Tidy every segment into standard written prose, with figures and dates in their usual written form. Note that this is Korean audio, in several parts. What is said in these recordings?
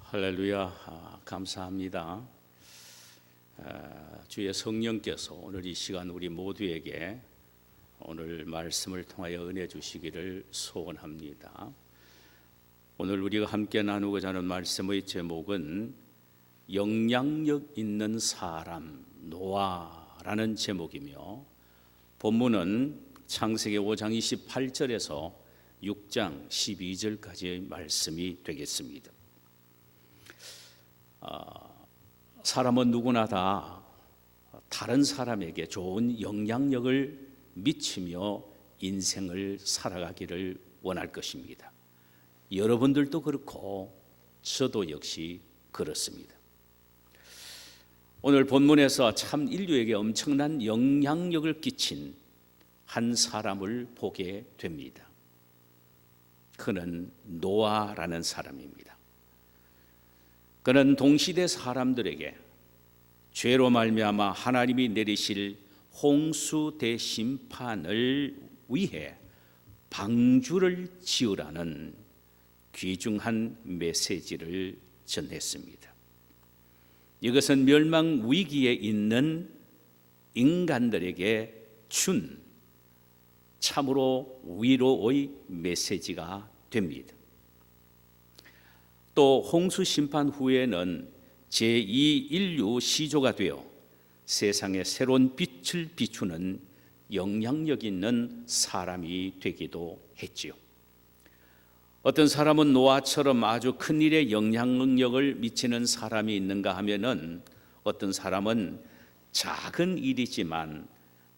할렐루야. 감사합니다. 주의 성령께서 오늘 이 시간 우리 모두에게 오늘 말씀을 통하여 은혜 주시기를 소원합니다. 오늘 우리가 함께 나누고자 하는 말씀의 제목은 영향력 있는 사람 노아라는 제목이며, 본문은 창세기 5장 28절에서 6장 12절까지의 말씀이 되겠습니다. 사람은 누구나 다 다른 사람에게 좋은 영향력을 미치며 인생을 살아가기를 원할 것입니다. 여러분들도 그렇고 저도 역시 그렇습니다. 오늘 본문에서 참 인류에게 엄청난 영향력을 끼친 한 사람을 보게 됩니다. 그는 노아라는 사람입니다. 그는 동시대 사람들에게 죄로 말미암아 하나님이 내리실 홍수 대심판을 위해 방주를 지으라는 귀중한 메시지를 전했습니다. 이것은 멸망 위기에 있는 인간들에게 준 참으로 위로의 메시지가 됩니다. 또 홍수 심판 후에는 제2 인류 시조가 되어 세상에 새로운 빛을 비추는 영향력 있는 사람이 되기도 했지요. 어떤 사람은 노아처럼 아주 큰 일에 영향력을 미치는 사람이 있는가 하면은, 어떤 사람은 작은 일이지만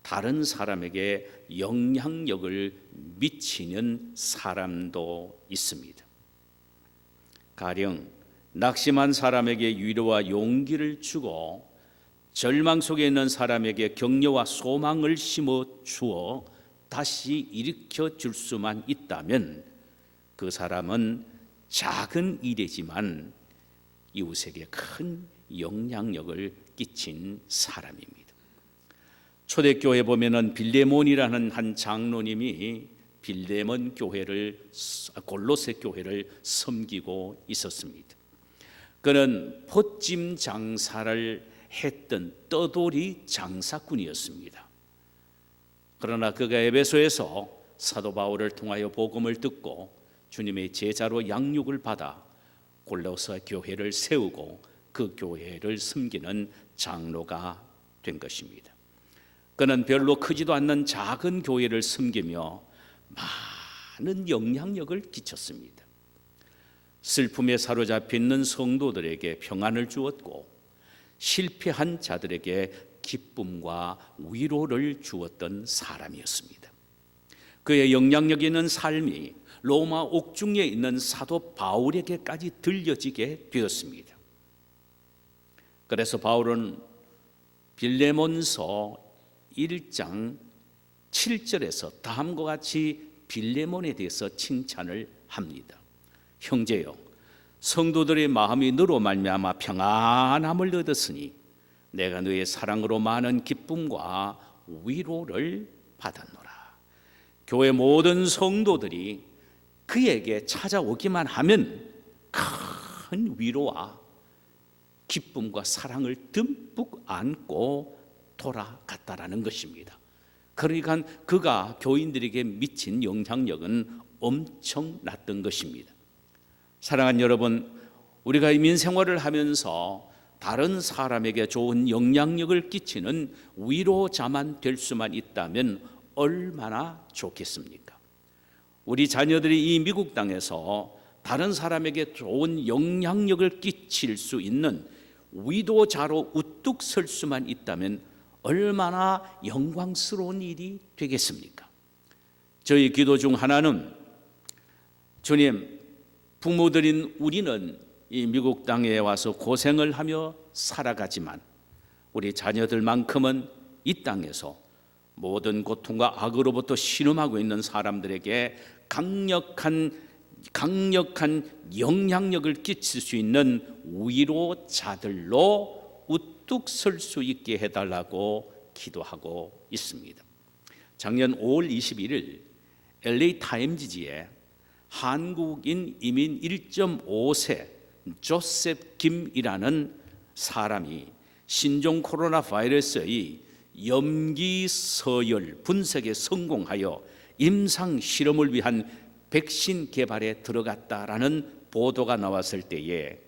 다른 사람에게 영향력을 미치는 사람도 있습니다. 가령 낙심한 사람에게 위로와 용기를 주고 절망 속에 있는 사람에게 격려와 소망을 심어 주어 다시 일으켜 줄 수만 있다면 그 사람은 작은 일이지만 이웃에게 큰 영향력을 끼친 사람입니다. 초대교회 보면은 빌레몬이라는 한 장로님이 빌레몬 교회를, 골로새 교회를 섬기고 있었습니다. 그는 포찜 장사를 했던 떠돌이 장사꾼이었습니다. 그러나 그가 에베소에서 사도 바울을 통하여 복음을 듣고 주님의 제자로 양육을 받아 골로새 교회를 세우고 그 교회를 섬기는 장로가 된 것입니다. 그는 별로 크지도 않는 작은 교회를 섬기며 많은 영향력을 끼쳤습니다. 슬픔에 사로잡혀 있는 성도들에게 평안을 주었고, 실패한 자들에게 기쁨과 위로를 주었던 사람이었습니다. 그의 영향력 있는 삶이 로마 옥중에 있는 사도 바울에게까지 들려지게 되었습니다. 그래서 바울은 빌레몬서 1장 7절에서 다음과 같이 빌레몬에 대해서 칭찬을 합니다. 형제여, 성도들의 마음이 너로 말미암아 평안함을 얻었으니 내가 너의 사랑으로 많은 기쁨과 위로를 받았노라. 교회 모든 성도들이 그에게 찾아오기만 하면 큰 위로와 기쁨과 사랑을 듬뿍 안고 돌아갔다라는 것입니다. 그러니까 그가 교인들에게 미친 영향력은 엄청났던 것입니다. 사랑하는 여러분, 우리가 민생활을 하면서 다른 사람에게 좋은 영향력을 끼치는 위로자만 될 수만 있다면 얼마나 좋겠습니까? 우리 자녀들이 이 미국 땅에서 다른 사람에게 좋은 영향력을 끼칠 수 있는 위로자로 우뚝 설 수만 있다면 얼마나 영광스러운 일이 되겠습니까? 저희 기도 중 하나는, 주님, 부모들인 우리는 이 미국 땅에 와서 고생을 하며 살아가지만 우리 자녀들만큼은 이 땅에서 모든 고통과 악으로부터 신음하고 있는 사람들에게 강력한 영향력을 끼칠 수 있는 위로자들로 우뚝 설 수 있게 해달라고 기도하고 있습니다. 작년 5월 21일 LA 타임지지에 한국인 이민 1.5세 조셉 김이라는 사람이 신종 코로나 바이러스의 염기 서열 분석에 성공하여 임상 실험을 위한 백신 개발에 들어갔다라는 보도가 나왔을 때에,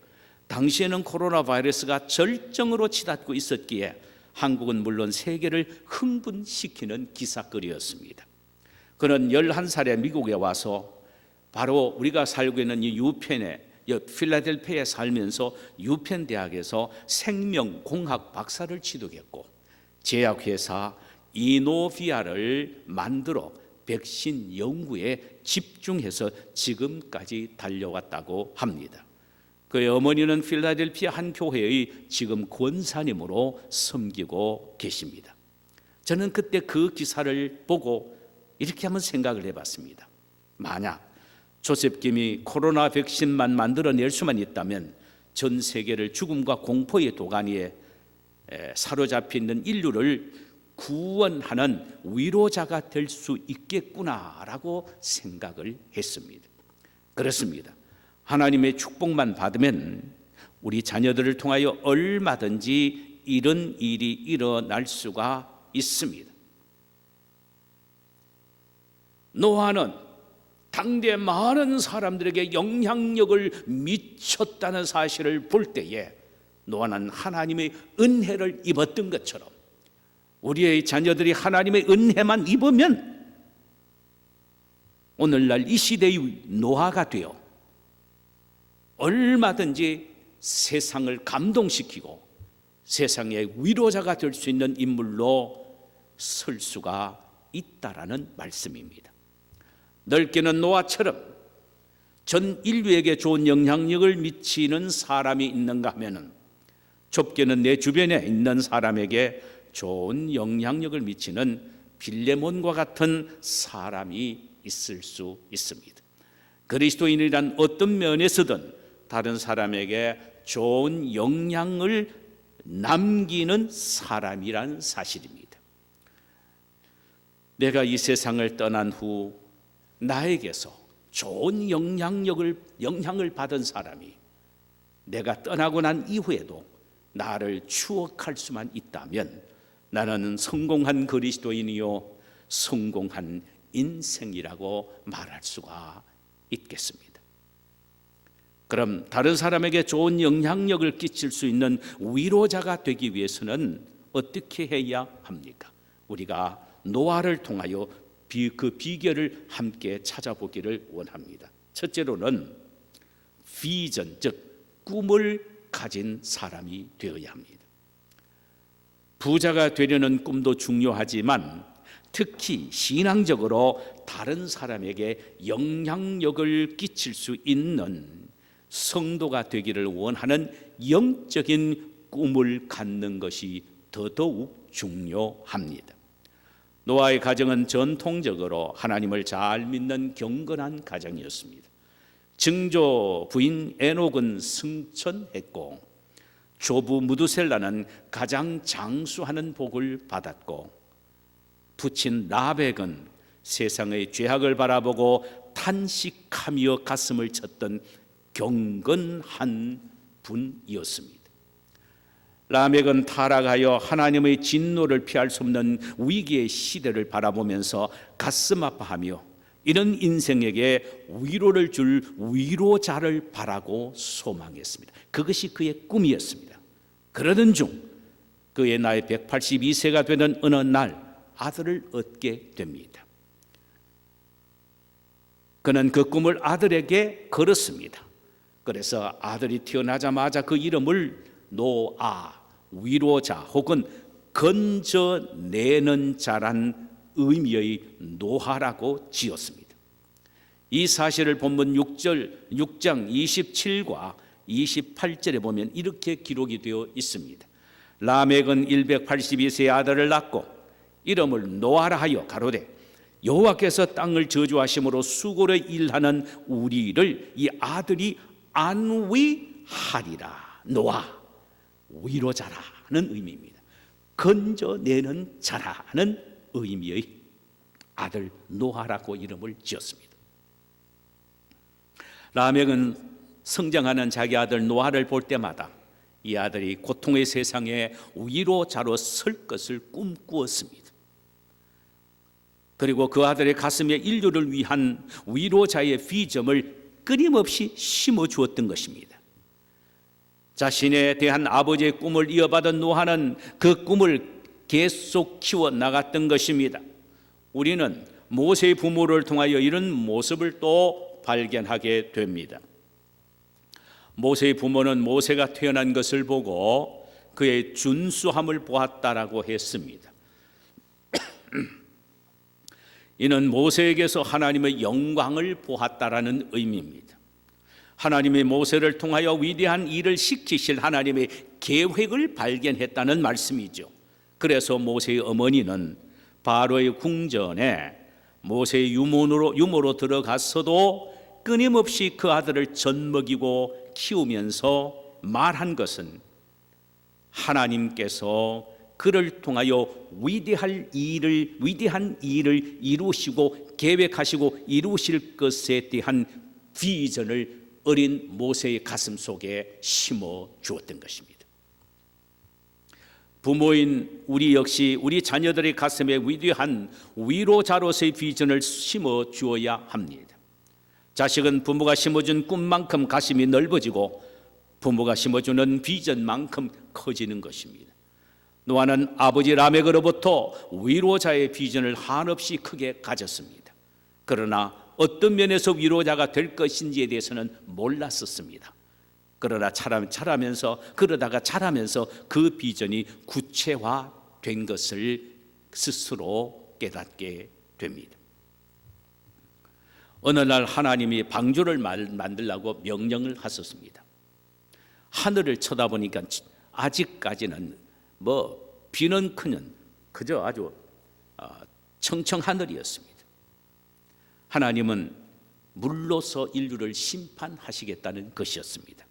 당시에는 코로나 바이러스가 절정으로 치닫고 있었기에 한국은 물론 세계를 흥분시키는 기사거리였습니다. 그는 11살에 미국에 와서 바로 우리가 살고 있는 이 유펜에, 필라델피아에 살면서 유펜 대학에서 생명공학 박사를 취득했고, 제약회사 이노비아를 만들어 백신 연구에 집중해서 지금까지 달려왔다고 합니다. 그의 어머니는 필라델피아 한 교회의 지금 권사님으로 섬기고 계십니다. 저는 그때 그 기사를 보고 이렇게 한번 생각을 해봤습니다. 만약 조셉 김이 코로나 백신만 만들어낼 수만 있다면 전 세계를 죽음과 공포의 도가니에 사로잡혀 있는 인류를 구원하는 위로자가 될 수 있겠구나라고 생각을 했습니다. 그렇습니다. 하나님의 축복만 받으면 우리 자녀들을 통하여 얼마든지 이런 일이 일어날 수가 있습니다. 노아는 당대 많은 사람들에게 영향력을 미쳤다는 사실을 볼 때에 노아는 하나님의 은혜를 입었던 것처럼 우리의 자녀들이 하나님의 은혜만 입으면 오늘날 이 시대의 노아가 되어 얼마든지 세상을 감동시키고 세상의 위로자가 될 수 있는 인물로 설 수가 있다라는 말씀입니다. 넓게는 노아처럼 전 인류에게 좋은 영향력을 미치는 사람이 있는가 하면은, 좁게는 내 주변에 있는 사람에게 좋은 영향력을 미치는 빌레몬과 같은 사람이 있을 수 있습니다. 그리스도인이란 어떤 면에서든 다른 사람에게 좋은 영향을 남기는 사람이란 사실입니다. 내가 이 세상을 떠난 후 나에게서 좋은 영향을 받은 사람이 내가 떠나고 난 이후에도 나를 추억할 수만 있다면 나는 성공한 그리스도인이요 성공한 인생이라고 말할 수가 있겠습니다. 그럼 다른 사람에게 좋은 영향력을 끼칠 수 있는 위로자가 되기 위해서는 어떻게 해야 합니까? 우리가 노아를 통하여 그 비결을 함께 찾아보기를 원합니다. 첫째로는 비전, 즉 꿈을 가진 사람이 되어야 합니다. 부자가 되려는 꿈도 중요하지만 특히 신앙적으로 다른 사람에게 영향력을 끼칠 수 있는 성도가 되기를 원하는 영적인 꿈을 갖는 것이 더더욱 중요합니다. 노아의 가정은 전통적으로 하나님을 잘 믿는 경건한 가정이었습니다. 증조 부인 에녹은 승천했고 조부 무두셀라는 가장 장수하는 복을 받았고, 부친 라벡은 세상의 죄악을 바라보고 탄식하며 가슴을 쳤던 경건한 분이었습니다. 라멕은 타락하여 하나님의 진노를 피할 수 없는 위기의 시대를 바라보면서 가슴 아파하며 이런 인생에게 위로를 줄 위로자를 바라고 소망했습니다. 그것이 그의 꿈이었습니다. 그러던 중 그의 나이 182세가 되는 어느 날 아들을 얻게 됩니다. 그는 그 꿈을 아들에게 걸었습니다. 그래서 아들이 태어나자마자 그 이름을 노아, 위로자 혹은 건져내는 자란 의미의 노아라고 지었습니다. 이 사실을 본문 6장 27과 28절에 보면 이렇게 기록이 되어 있습니다. 라멕은 182세의 아들을 낳고 이름을 노아라 하여 가로되 여호와께서 땅을 저주하심으로 수고로 일하는 우리를 이 아들이 안위하리라. 노아, 위로자라는 의미입니다. 건져내는 자라는 의미의 아들 노아라고 이름을 지었습니다. 라멕은 성장하는 자기 아들 노아를 볼 때마다 이 아들이 고통의 세상에 위로자로 설 것을 꿈꾸었습니다. 그리고 그 아들의 가슴에 인류를 위한 위로자의 비전을 끊임없이 심어주었던 것입니다. 자신에 대한 아버지의 꿈을 이어받은 노아는 그 꿈을 계속 키워나갔던 것입니다. 우리는 모세의 부모를 통하여 이런 모습을 또 발견하게 됩니다. 모세의 부모는 모세가 태어난 것을 보고 그의 준수함을 보았다라고 했습니다. 이는 모세에게서 하나님의 영광을 보았다라는 의미입니다. 하나님이 모세를 통하여 위대한 일을 시키실 하나님의 계획을 발견했다는 말씀이죠. 그래서 모세의 어머니는 바로의 궁전에 모세의 유모로 들어갔어도 끊임없이 그 아들을 젖먹이고 키우면서 말한 것은 하나님께서 그를 통하여 위대한 일을 이루시고 계획하시고 이루실 것에 대한 비전을 어린 모세의 가슴 속에 심어 주었던 것입니다. 부모인 우리 역시 우리 자녀들의 가슴에 위대한 위로자로서의 비전을 심어 주어야 합니다. 자식은 부모가 심어준 꿈만큼 가슴이 넓어지고 부모가 심어주는 비전만큼 커지는 것입니다. 노아는 아버지 라멕으로부터 위로자의 비전을 한없이 크게 가졌습니다. 그러나 어떤 면에서 위로자가 될 것인지에 대해서는 몰랐었습니다. 그러다가 자라면서 그 비전이 구체화된 것을 스스로 깨닫게 됩니다. 어느 날 하나님이 방주를 만들라고 명령을 하셨습니다. 하늘을 쳐다보니까 아직까지는 비는 크는 그저 아주 청청하늘이었습니다. 하나님은 물로서 인류를 심판하시겠다는 것이었습니다.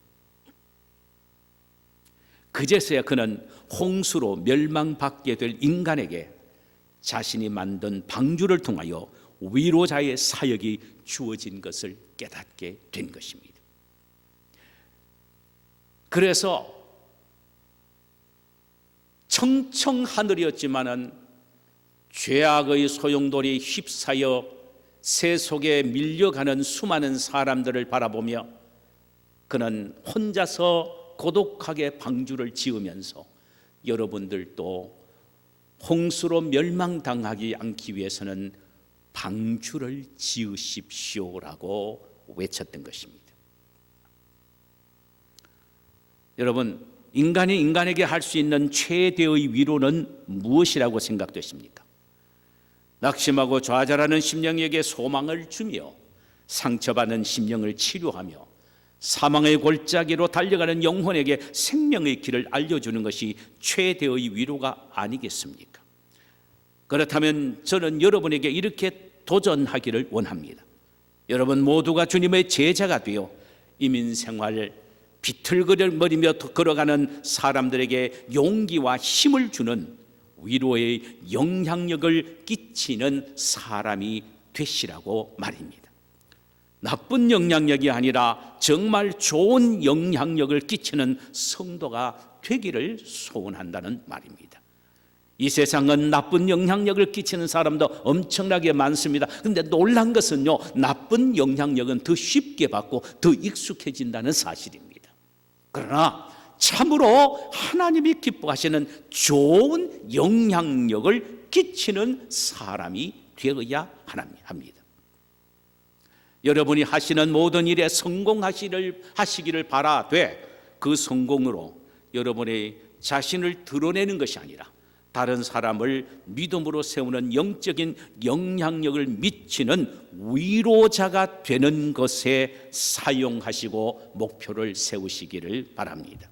그제서야 그는 홍수로 멸망받게 될 인간에게 자신이 만든 방주를 통하여 위로자의 사역이 주어진 것을 깨닫게 된 것입니다. 그래서 청청하늘이었지만은 죄악의 소용돌이 휩싸여 새 속에 밀려가는 수많은 사람들을 바라보며 그는 혼자서 고독하게 방주를 지으면서 여러분들도 홍수로 멸망당하지 않기 위해서는 방주를 지으십시오라고 외쳤던 것입니다. 여러분, 인간이 인간에게 할 수 있는 최대의 위로는 무엇이라고 생각되십니까? 낙심하고 좌절하는 심령에게 소망을 주며 상처받은 심령을 치료하며 사망의 골짜기로 달려가는 영혼에게 생명의 길을 알려주는 것이 최대의 위로가 아니겠습니까? 그렇다면 저는 여러분에게 이렇게 도전하기를 원합니다. 여러분 모두가 주님의 제자가 되어 이민생활을 비틀거리며 걸어가는 사람들에게 용기와 힘을 주는 위로의 영향력을 끼치는 사람이 되시라고 말입니다. 나쁜 영향력이 아니라 정말 좋은 영향력을 끼치는 성도가 되기를 소원한다는 말입니다. 이 세상은 나쁜 영향력을 끼치는 사람도 엄청나게 많습니다. 그런데 놀란 것은요, 나쁜 영향력은 더 쉽게 받고 더 익숙해진다는 사실입니다. 그러나 참으로 하나님이 기뻐하시는 좋은 영향력을 끼치는 사람이 되어야 합니다. 여러분이 하시는 모든 일에 성공하시기를 바라되 그 성공으로 여러분의 자신을 드러내는 것이 아니라 다른 사람을 믿음으로 세우는 영적인 영향력을 미치는 위로자가 되는 것에 사용하시고 목표를 세우시기를 바랍니다.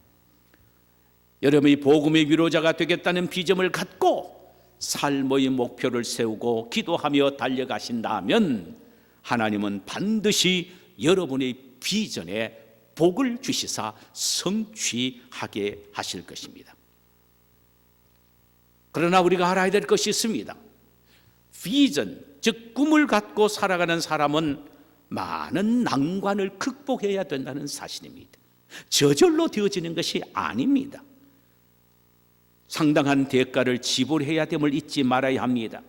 여러분이 복음의 위로자가 되겠다는 비전을 갖고 삶의 목표를 세우고 기도하며 달려가신다면 하나님은 반드시 여러분의 비전에 복을 주시사 성취하게 하실 것입니다. 그러나 우리가 알아야 될 것이 있습니다. 비전, 즉 꿈을 갖고 살아가는 사람은 많은 난관을 극복해야 된다는 사실입니다. 저절로 되어지는 것이 아닙니다. 상당한 대가를 지불해야 됨을 잊지 말아야 합니다.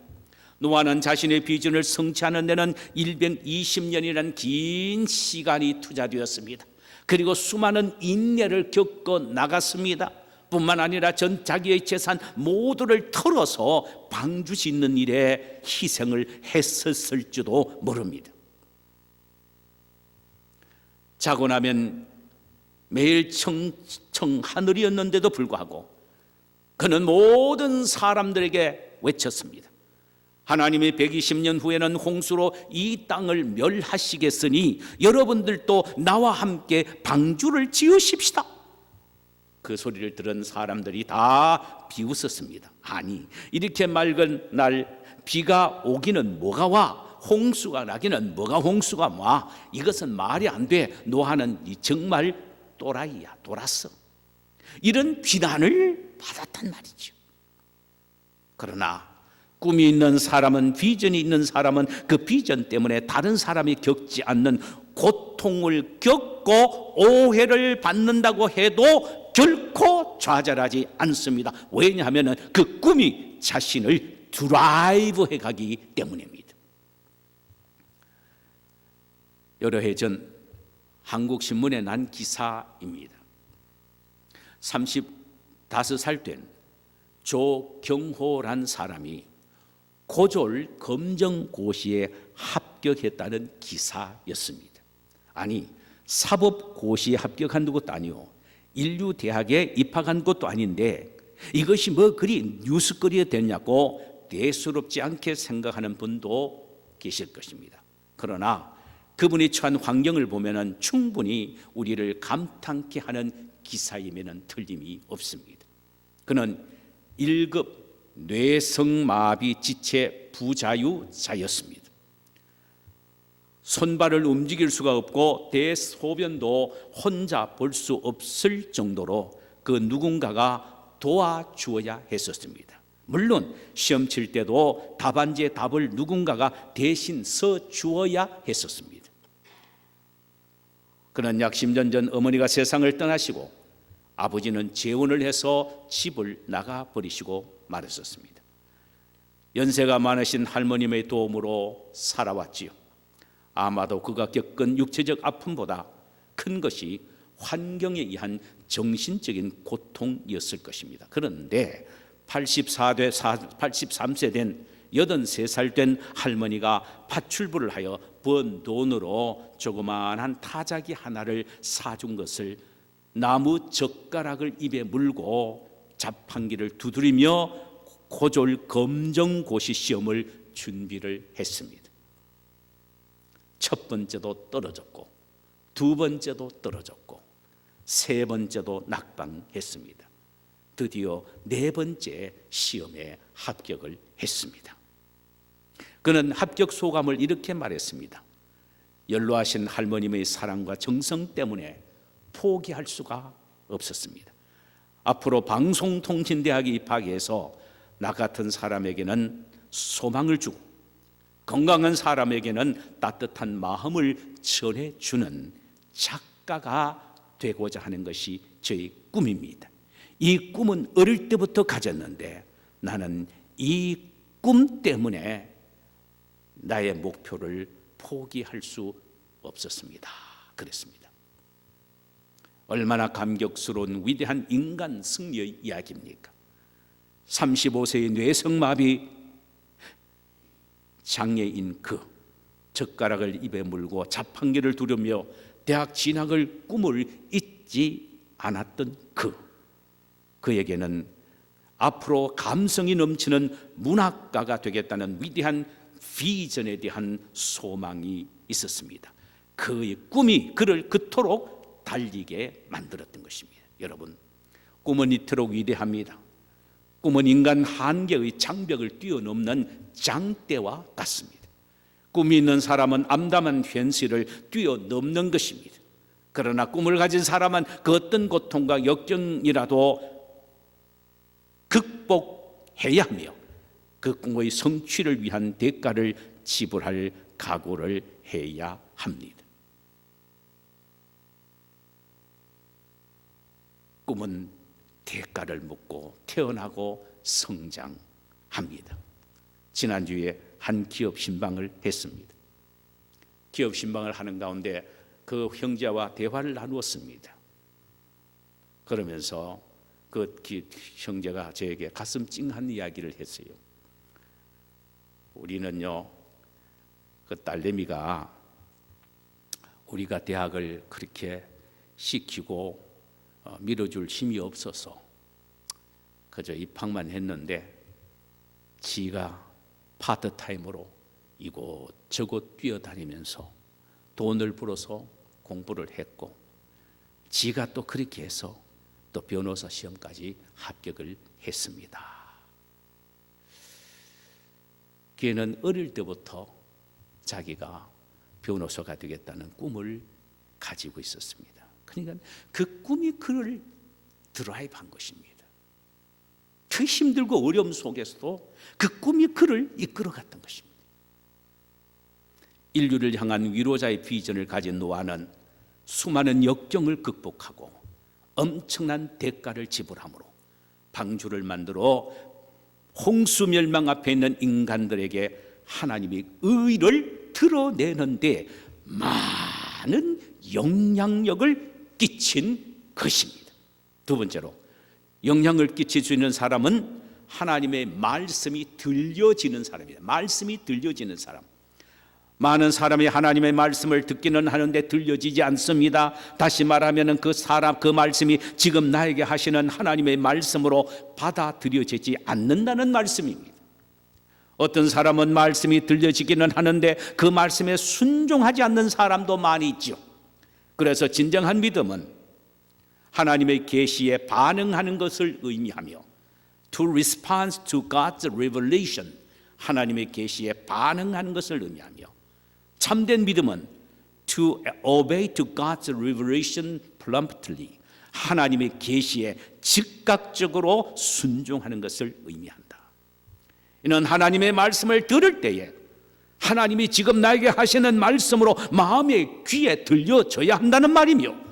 노아는 자신의 비전을 성취하는 데는 120년이라는 긴 시간이 투자되었습니다. 그리고 수많은 인내를 겪어 나갔습니다. 뿐만 아니라 전 자기의 재산 모두를 털어서 방주 짓는 일에 희생을 했었을지도 모릅니다. 자고 나면 매일 청청 하늘이었는데도 불구하고 그는 모든 사람들에게 외쳤습니다. 하나님이 120년 후에는 홍수로 이 땅을 멸하시겠으니 여러분들도 나와 함께 방주를 지으십시다. 그 소리를 들은 사람들이 다 비웃었습니다. 아니, 이렇게 맑은 날 비가 오기는 뭐가 와? 홍수가 나기는 뭐가 홍수가 와? 이것은 말이 안 돼. 노아는 정말 또라이야, 돌았어. 이런 비난을 받았단 말이죠. 그러나 꿈이 있는 사람은, 비전이 있는 사람은 그 비전 때문에 다른 사람이 겪지 않는 고통을 겪고 오해를 받는다고 해도 결코 좌절하지 않습니다. 왜냐하면 그 꿈이 자신을 드라이브해 가기 때문입니다. 여러 해 전 한국신문에 난 기사입니다. 35살 된 조경호란 사람이 고졸 검정고시에 합격했다는 기사였습니다. 아니, 사법고시에 합격한 것도 아니요, 인류대학에 입학한 것도 아닌데 이것이 뭐 그리 뉴스거리에 됐냐고 대수롭지 않게 생각하는 분도 계실 것입니다. 그러나 그분이 처한 환경을 보면 충분히 우리를 감탄케 하는 기사임에는 틀림이 없습니다. 그는 1급 뇌성마비 지체 부자유자였습니다. 손발을 움직일 수가 없고 대소변도 혼자 볼 수 없을 정도로 그 누군가가 도와주어야 했었습니다. 물론 시험 칠 때도 답안지의 답을 누군가가 대신 써주어야 했었습니다. 그는 약 10년 전 어머니가 세상을 떠나시고 아버지는 재혼을 해서 집을 나가버리시고 말했었습니다. 연세가 많으신 할머님의 도움으로 살아왔지요. 아마도 그가 겪은 육체적 아픔보다 큰 것이 환경에 의한 정신적인 고통이었을 것입니다. 그런데 83세 된 83살 된 할머니가 파출부를 하여 번 돈으로 조그마한 타자기 하나를 사준 것을 나무 젓가락을 입에 물고 자판기를 두드리며 고졸 검정고시 시험을 준비를 했습니다. 첫 번째도 떨어졌고 두 번째도 떨어졌고 세 번째도 낙방했습니다. 드디어 네 번째 시험에 합격을 했습니다. 그는 합격 소감을 이렇게 말했습니다. 연로하신 할머님의 사랑과 정성 때문에 포기할 수가 없었습니다. 앞으로 방송통신대학에 입학해서 나 같은 사람에게는 소망을 주고 건강한 사람에게는 따뜻한 마음을 전해주는 작가가 되고자 하는 것이 저의 꿈입니다. 이 꿈은 어릴 때부터 가졌는데 나는 이 꿈 때문에 나의 목표를 포기할 수 없었습니다. 그랬습니다. 얼마나 감격스러운 위대한 인간 승리의 이야기입니까? 35세의 뇌성마비 장애인 그 젓가락을 입에 물고 자판기를 두르며 대학 진학을 꿈을 잊지 않았던 그에게는 앞으로 감성이 넘치는 문학가가 되겠다는 위대한 비전에 대한 소망이 있었습니다. 그의 꿈이 그를 그토록 달리게 만들었던 것입니다. 여러분, 꿈은 이토록 위대합니다. 꿈은 인간 한계의 장벽을 뛰어넘는 장대와 같습니다. 꿈이 있는 사람은 암담한 현실을 뛰어넘는 것입니다. 그러나 꿈을 가진 사람은 그 어떤 고통과 역경이라도 극복해야 하며 그 꿈의 성취를 위한 대가를 지불할 각오를 해야 합니다. 꿈은 대가를 묻고 태어나고 성장합니다. 지난주에 한 기업 신방을 했습니다. 기업 신방을 하는 가운데 그 형제와 대화를 나누었습니다. 그러면서 그 형제가 저에게 가슴 찡한 이야기를 했어요. 우리는요, 그 딸내미가 우리가 대학을 그렇게 시키고 밀어줄 힘이 없어서 그저 입학만 했는데 지가 파트타임으로 이곳저곳 뛰어다니면서 돈을 벌어서 공부를 했고, 지가 또 그렇게 해서 또 변호사 시험까지 합격을 했습니다. 걔는 어릴 때부터 자기가 변호사가 되겠다는 꿈을 가지고 있었습니다. 그러니까 그 꿈이 그를 드라이브한 것입니다. 그 힘들고 어려움 속에서도 그 꿈이 그를 이끌어갔던 것입니다. 인류를 향한 위로자의 비전을 가진 노아는 수많은 역경을 극복하고 엄청난 대가를 지불함으로 방주를 만들어 홍수 멸망 앞에 있는 인간들에게 하나님의 의를 드러내는데 많은 영향력을 끼친 것입니다. 두 번째로, 영향을 끼칠 수 있는 사람은 하나님의 말씀이 들려지는 사람입니다. 말씀이 들려지는 사람. 많은 사람이 하나님의 말씀을 듣기는 하는데 들려지지 않습니다. 다시 말하면 그 말씀이 지금 나에게 하시는 하나님의 말씀으로 받아들여지지 않는다는 말씀입니다. 어떤 사람은 말씀이 들려지기는 하는데 그 말씀에 순종하지 않는 사람도 많이 있죠. 그래서 진정한 믿음은 하나님의 계시에 반응하는 것을 의미하며 to respond to God's revelation, 하나님의 계시에 반응하는 것을 의미하며, 참된 믿음은 to obey to God's revelation promptly, 하나님의 계시에 즉각적으로 순종하는 것을 의미한다. 이는 하나님의 말씀을 들을 때에 하나님이 지금 나에게 하시는 말씀으로 마음의 귀에 들려져야 한다는 말이며,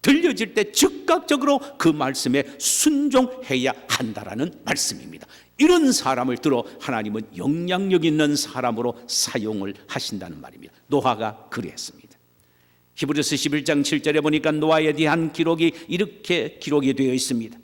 들려질 때 즉각적으로 그 말씀에 순종해야 한다라는 말씀입니다. 이런 사람을 들어 하나님은 영향력 있는 사람으로 사용을 하신다는 말입니다. 노아가 그랬습니다. 히브리서 11장 7절에 보니까 노아에 대한 기록이 이렇게 기록이 되어 있습니다.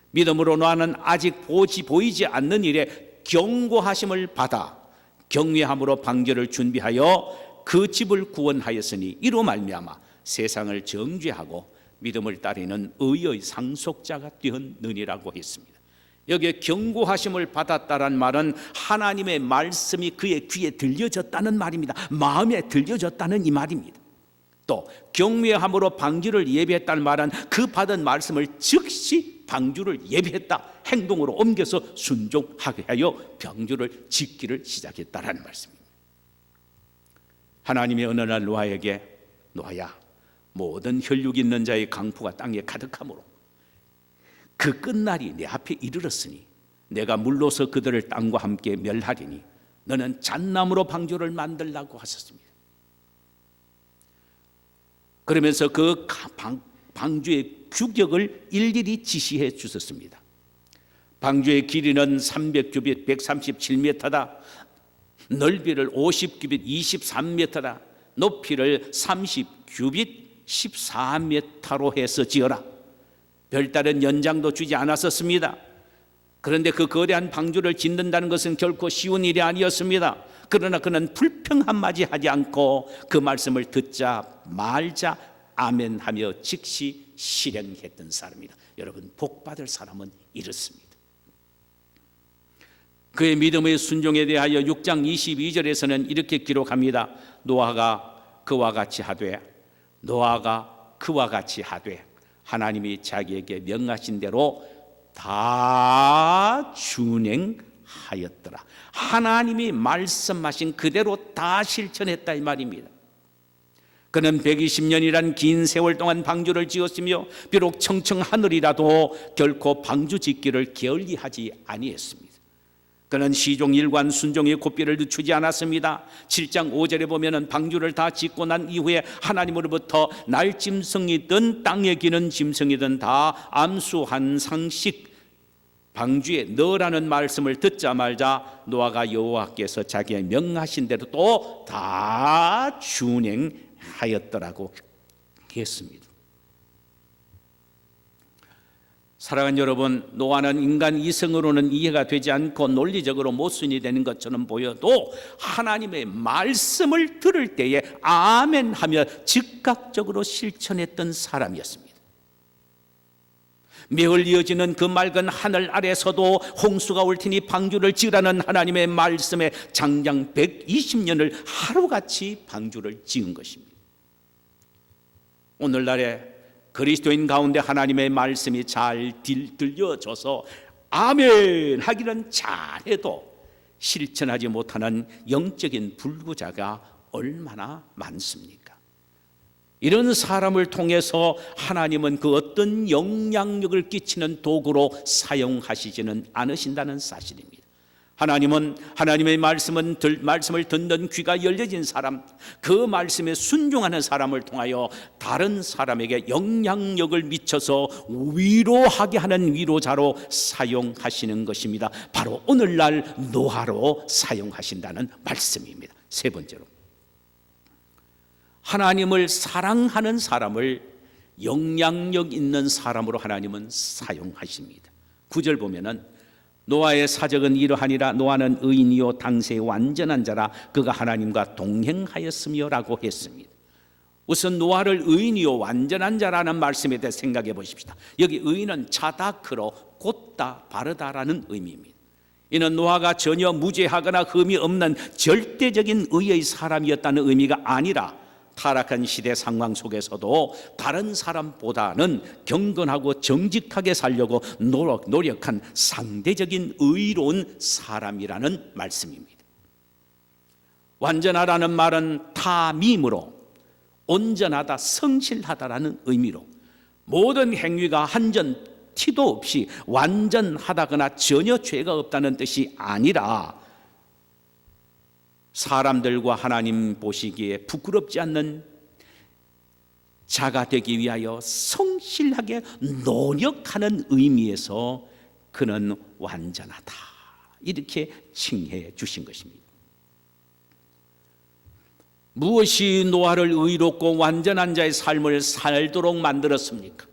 믿음으로 노아는 아직 보이지 않는 일에 경고하심을 받아 경외함으로 방주를 준비하여 그 집을 구원하였으니 이로 말미암아 세상을 정죄하고 믿음을 따르는 의의 상속자가 되었느니라고 했습니다. 여기에 경고하심을 받았다는 말은 하나님의 말씀이 그의 귀에 들려졌다는 말입니다. 마음에 들려졌다는 이 말입니다. 또 경외함으로 방주를 예비했다는 말은 그 받은 말씀을 즉시 방주를 예비했다, 행동으로 옮겨서 순종하게 하여 방주를 짓기를 시작했다는 말씀입니다. 하나님이 어느 날 노아에게, 노아야, 모든 혈육 있는 자의 강포가 땅에 가득하므로 그 끝날이 내 앞에 이르렀으니 내가 물로서 그들을 땅과 함께 멸하리니 너는 잣나무로 방주를 만들라고 하셨습니다. 그러면서 그 방주의 규격을 일일이 지시해 주셨습니다. 방주의 길이는 300규빗 137m다. 넓이를 50규빗 23m다. 높이를 30규빗 14m로 해서 지어라. 별다른 연장도 주지 않았었습니다. 그런데 그 거대한 방주를 짓는다는 것은 결코 쉬운 일이 아니었습니다. 그러나 그는 불평 한마디 하지 않고 그 말씀을 듣자 말자 아멘하며 즉시 실행했던 사람입니다. 여러분, 복받을 사람은 이렇습니다. 그의 믿음의 순종에 대하여 6장 22절에서는 이렇게 기록합니다. 노아가 그와 같이 하되 하나님이 자기에게 명하신 대로 다 준행하였더라. 하나님이 말씀하신 그대로 다 실천했다 이 말입니다. 그는 120년이란 긴 세월 동안 방주를 지었으며 비록 청청 하늘이라도 결코 방주 짓기를 게을리하지 아니했습니다. 그는 시종 일관 순종의 고삐를 늦추지 않았습니다. 7장 5절에 보면은 방주를 다 짓고 난 이후에 하나님으로부터 날짐승이든 땅에 기는 짐승이든 다 암수한 상식 방주에 넣으라는 말씀을 듣자마자 노아가 여호와께서 자기의 명하신 대로 또 다 준행하였더라고 했습니다. 사랑하는 여러분, 노아는 인간 이성으로는 이해가 되지 않고 논리적으로 모순이 되는 것처럼 보여도 하나님의 말씀을 들을 때에 아멘 하며 즉각적으로 실천했던 사람이었습니다. 매일 이어지는 그 맑은 하늘 아래서도 홍수가 올 테니 방주를 지으라는 하나님의 말씀에 장장 120년을 하루같이 방주를 지은 것입니다. 오늘날에 그리스도인 가운데 하나님의 말씀이 잘 들려져서 아멘 하기는 잘해도 실천하지 못하는 영적인 불구자가 얼마나 많습니까? 이런 사람을 통해서 하나님은 그 어떤 영향력을 끼치는 도구로 사용하시지는 않으신다는 사실입니다. 하나님은 하나님의 말씀을 듣는 귀가 열려진 사람, 그 말씀에 순종하는 사람을 통하여 다른 사람에게 영향력을 미쳐서 위로하게 하는 위로자로 사용하시는 것입니다. 바로 오늘날 노아로 사용하신다는 말씀입니다. 세 번째로, 하나님을 사랑하는 사람을 영향력 있는 사람으로 하나님은 사용하십니다. 9절 보면은 노아의 사적은 이러하니라. 노아는 의인이요 당세의 완전한 자라. 그가 하나님과 동행하였으며 라고 했습니다. 우선 노아를 의인이요 완전한 자라는 말씀에 대해 생각해 보십시다. 여기 의인은 차다크로 곧다 바르다라는 의미입니다. 이는 노아가 전혀 무죄하거나 흠이 없는 절대적인 의의 사람이었다는 의미가 아니라 타락한 시대 상황 속에서도 다른 사람보다는 경건하고 정직하게 살려고 노력한 상대적인 의로운 사람이라는 말씀입니다. 완전하다는 말은 타밈으로 온전하다, 성실하다라는 의미로 모든 행위가 한 점 티도 없이 완전하다거나 전혀 죄가 없다는 뜻이 아니라 사람들과 하나님 보시기에 부끄럽지 않는 자가 되기 위하여 성실하게 노력하는 의미에서 그는 완전하다, 이렇게 칭해 주신 것입니다. 무엇이 노아를 의롭고 완전한 자의 삶을 살도록 만들었습니까?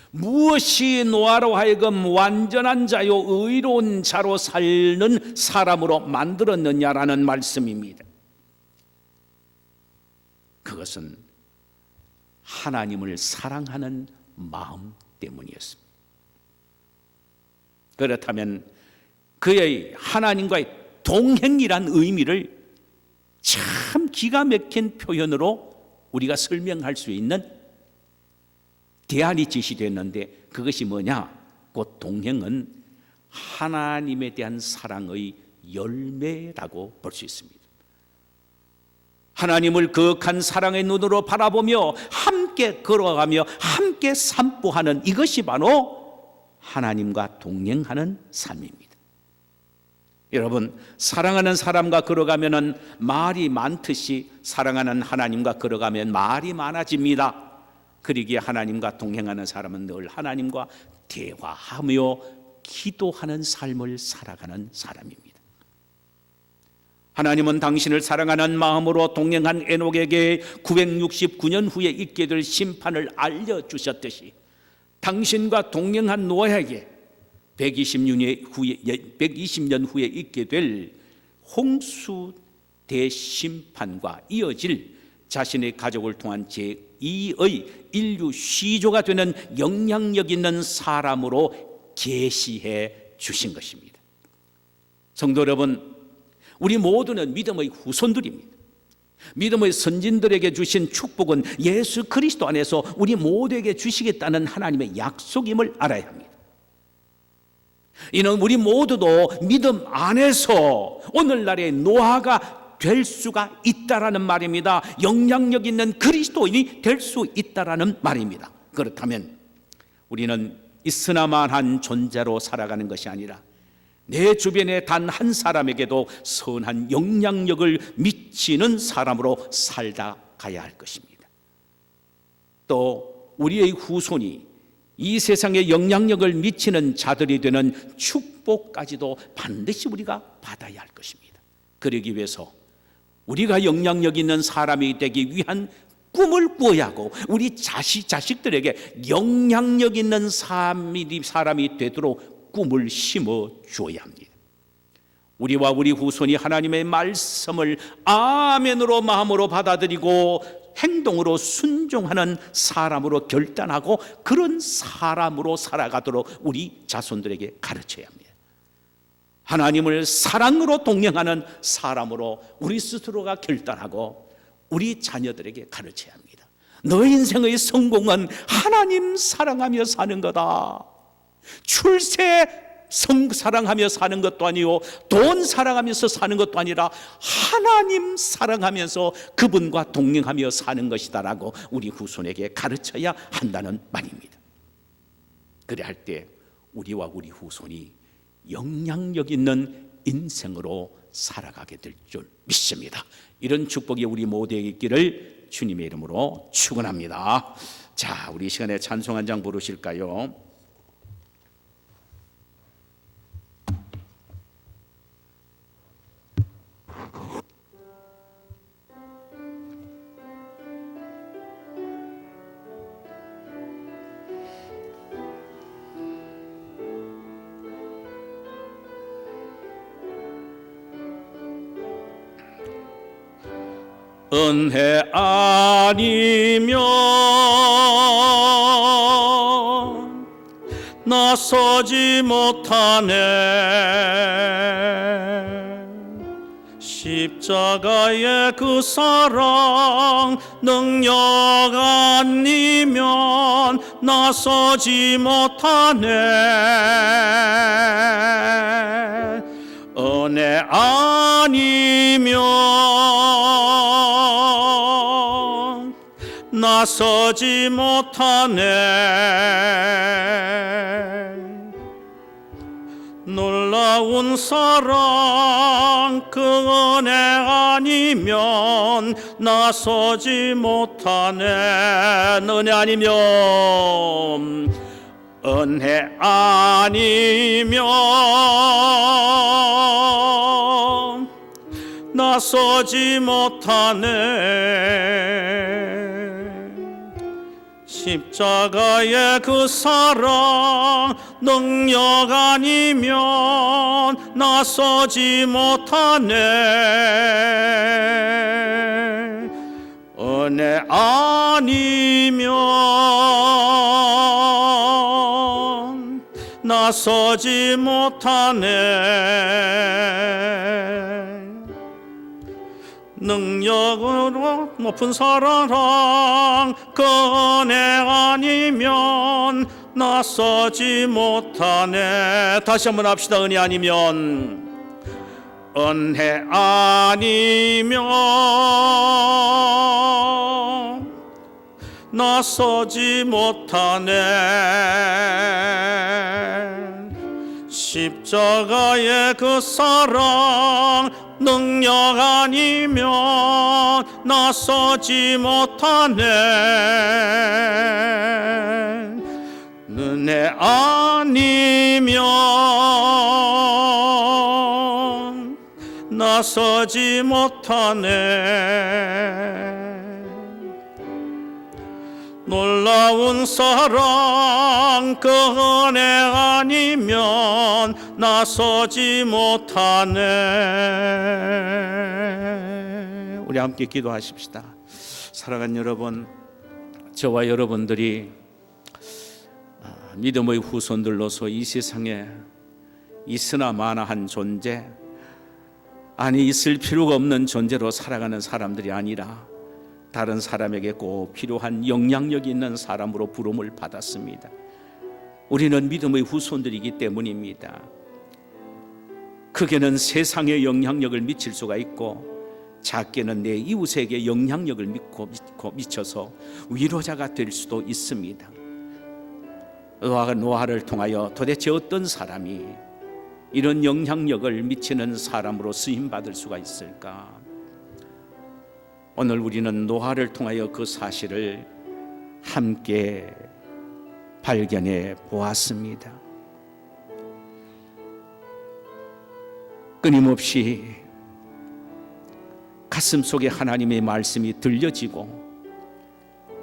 무엇이 노아로 하여금 완전한 자요 의로운 자로 살는 사람으로 만들었느냐라는 말씀입니다. 그것은 하나님을 사랑하는 마음 때문이었습니다. 그렇다면 그의 하나님과의 동행이란 의미를 참 기가 막힌 표현으로 우리가 설명할 수 있는 대안이 제시됐는데 그것이 뭐냐? 곧 동행은 하나님에 대한 사랑의 열매라고 볼 수 있습니다. 하나님을 거룩한 사랑의 눈으로 바라보며 함께 걸어가며 함께 산보하는 이것이 바로 하나님과 동행하는 삶입니다. 여러분, 사랑하는 사람과 걸어가면 말이 많듯이 사랑하는 하나님과 걸어가면 말이 많아집니다. 그러기에 하나님과 동행하는 사람은 늘 하나님과 대화하며 기도하는 삶을 살아가는 사람입니다. 하나님은 당신을 사랑하는 마음으로 동행한 에녹에게 969년 후에 있게 될 심판을 알려주셨듯이 당신과 동행한 노아에게 120년 후에 있게 될 홍수 대심판과 이어질 자신의 가족을 통한 제2의 인류 시조가 되는 영향력 있는 사람으로 계시해 주신 것입니다. 성도 여러분, 우리 모두는 믿음의 후손들입니다. 믿음의 선진들에게 주신 축복은 예수 그리스도 안에서 우리 모두에게 주시겠다는 하나님의 약속임을 알아야 합니다. 이는 우리 모두도 믿음 안에서 오늘날의 노아가 될 수가 있다라는 말입니다. 영향력 있는 그리스도인이 될 수 있다라는 말입니다. 그렇다면 우리는 있으나마한 존재로 살아가는 것이 아니라 내 주변의 단 한 사람에게도 선한 영향력을 미치는 사람으로 살다 가야 할 것입니다. 또 우리의 후손이 이 세상에 영향력을 미치는 자들이 되는 축복까지도 반드시 우리가 받아야 할 것입니다. 그러기 위해서 우리가 영향력 있는 사람이 되기 위한 꿈을 꾸어야 하고, 우리 자식들에게 영향력 있는 사람이 되도록 꿈을 심어 주어야 합니다. 우리와 우리 후손이 하나님의 말씀을 아멘으로 마음으로 받아들이고 행동으로 순종하는 사람으로 결단하고 그런 사람으로 살아가도록 우리 자손들에게 가르쳐야 합니다. 하나님을 사랑으로 동행하는 사람으로 우리 스스로가 결단하고 우리 자녀들에게 가르쳐야 합니다. 너의 인생의 성공은 하나님 사랑하며 사는 거다. 출세 사랑하며 사는 것도 아니요, 돈 사랑하면서 사는 것도 아니라 하나님 사랑하면서 그분과 동행하며 사는 것이다라고 우리 후손에게 가르쳐야 한다는 말입니다. 그래 할 때 우리와 우리 후손이 영향력 있는 인생으로 살아가게 될 줄 믿습니다. 이런 축복이 우리 모두에게 있기를 주님의 이름으로 축원합니다. 자, 우리 이 시간에 찬송 한 장 부르실까요? 은혜 아니면 나서지 못하네. 십자가의 그 사랑 능력 아니면 나서지 못하네. 은혜 아니면 나서지 못하네. 놀라운 사랑 그 은혜 아니면 나서지 못하네. 은혜 아니면 나서지 못하네. 십자가의 그 사랑 능력 아니면 나서지 못하네. 은혜 아니면 나서지 못하네. 능력으로 높은 사랑 그 은혜 아니면 나서지 못하네. 다시 한번 합시다. 은혜 아니면 나서지 못하네. 십자가의 그 사랑 능력 아니면 나서지 못하네. 은혜 아니면 나서지 못하네. 놀라운 사랑 그 은혜 아니면 나서지 못하네. 우리 함께 기도하십시다. 사랑하는 여러분, 저와 여러분들이 믿음의 후손들로서 이 세상에 있으나 마나한 존재, 아니 있을 필요가 없는 존재로 살아가는 사람들이 아니라 다른 사람에게 꼭 필요한 영향력 있는 사람으로 부름을 받았습니다. 우리는 믿음의 후손들이기 때문입니다. 크게는 세상에 영향력을 미칠 수가 있고, 작게는 내 이웃에게 영향력을 미쳐서 위로자가 될 수도 있습니다. 노아를 통하여 도대체 어떤 사람이 이런 영향력을 미치는 사람으로 쓰임받을 수가 있을까? 오늘 우리는 노아를 통하여 그 사실을 함께 발견해 보았습니다. 끊임없이 가슴속에 하나님의 말씀이 들려지고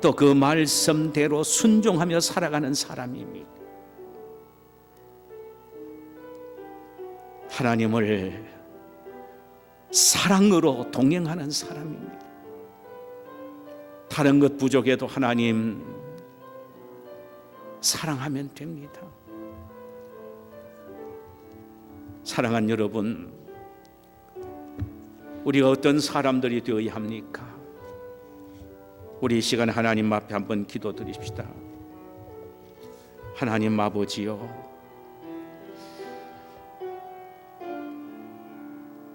또 그 말씀대로 순종하며 살아가는 사람입니다. 하나님을 사랑으로 동행하는 사람입니다. 다른 것 부족해도 하나님 사랑하면 됩니다. 사랑하는 여러분, 우리가 어떤 사람들이 되어야 합니까? 우리 이 시간 하나님 앞에 한번 기도드립시다. 하나님 아버지요,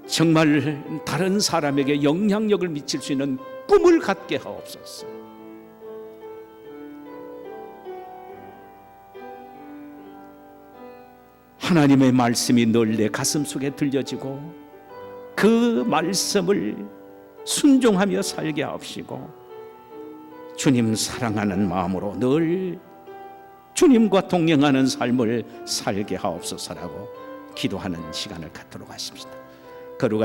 정말 다른 사람에게 영향력을 미칠 수 있는 꿈을 갖게 하옵소서. 하나님의 말씀이 늘 내 가슴속에 들려지고 그 말씀을 순종하며 살게 하옵시고 주님 사랑하는 마음으로 늘 주님과 동행하는 삶을 살게 하옵소서라고 기도하는 시간을 갖도록 하십시다. 거룩하신